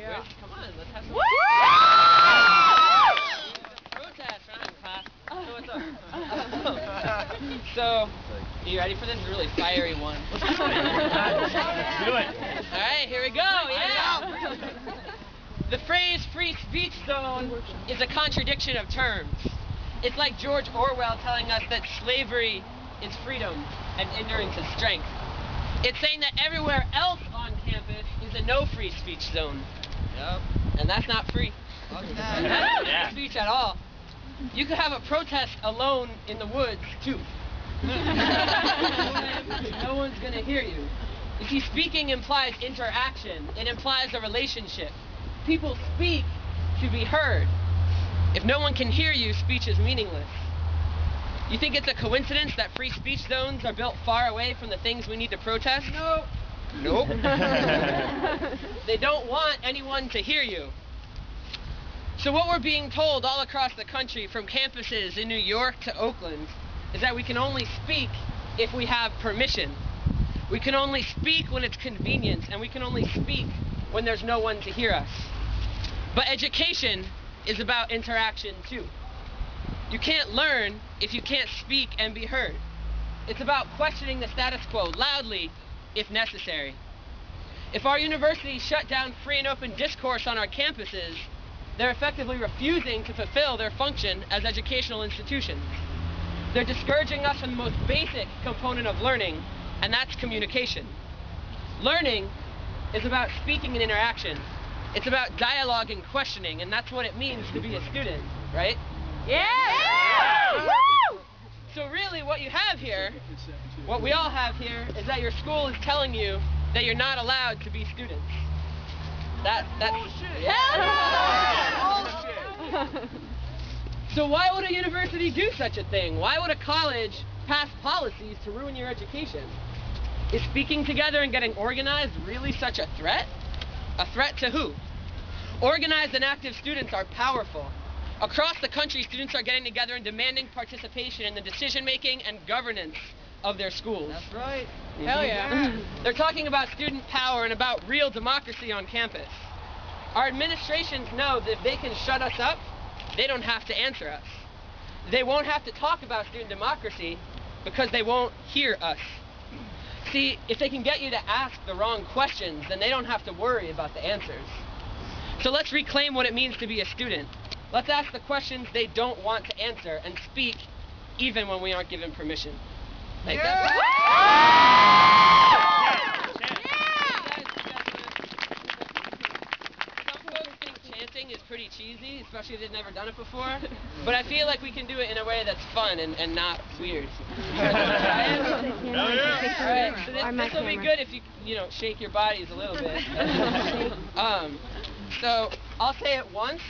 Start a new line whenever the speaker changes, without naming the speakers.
Yeah. Come on, let's have some. Protest, huh? So what's up? So, are you ready for this? Really fiery one.
Let's do it.
All right, here we go. Yeah. The phrase free speech zone is a contradiction of terms. It's like George Orwell telling us that slavery is freedom and ignorance is strength. It's saying that everywhere else on campus is a no free speech zone.
Yep.
And that's not free.
Okay.
That's not free speech at all. You could have a protest alone in the woods, too. No one's going to hear you. You see, speaking implies interaction. It implies a relationship. People speak to be heard. If no one can hear you, speech is meaningless. You think it's a coincidence that free speech zones are built far away from the things we need to protest?
Nope.
Nope. They don't want anyone to hear you. So what we're being told all across the country, from campuses in New York to Oakland, is that we can only speak if we have permission. We can only speak when it's convenient, and we can only speak when there's no one to hear us. But education is about interaction too. You can't learn if you can't speak and be heard. It's about questioning the status quo loudly if necessary. If our universities shut down free and open discourse on our campuses, they're effectively refusing to fulfill their function as educational institutions. They're discouraging us from the most basic component of learning, and that's communication. Learning is about speaking and interaction. It's about dialogue and questioning, and that's what it means to be a student, right? Yeah! Woo! So really what you have here, what we all have here, is that your school is telling you that you're not allowed to be students. That's bullshit. Yeah. Bullshit. So why would a university do such a thing? Why would a college pass policies to ruin your education? Is speaking together and getting organized really such a threat? A threat to who? Organized and active students are powerful. Across the country, students are getting together and demanding participation in the decision-making and governance of their schools.
That's right.
Mm-hmm.
Hell yeah.
They're talking about student power and about real democracy on campus. Our administrations know that if they can shut us up, they don't have to answer us. They won't have to talk about student democracy because they won't hear us. See, if they can get you to ask the wrong questions, then they don't have to worry about the answers. So let's reclaim what it means to be a student. Let's ask the questions they don't want to answer and speak even when we aren't given permission. Like that. Some folks think chanting is pretty cheesy, especially if they've never done it before. But I feel like we can do it in a way that's fun and not weird. Alright, so this will be good if you shake your bodies a little bit. So I'll say it once.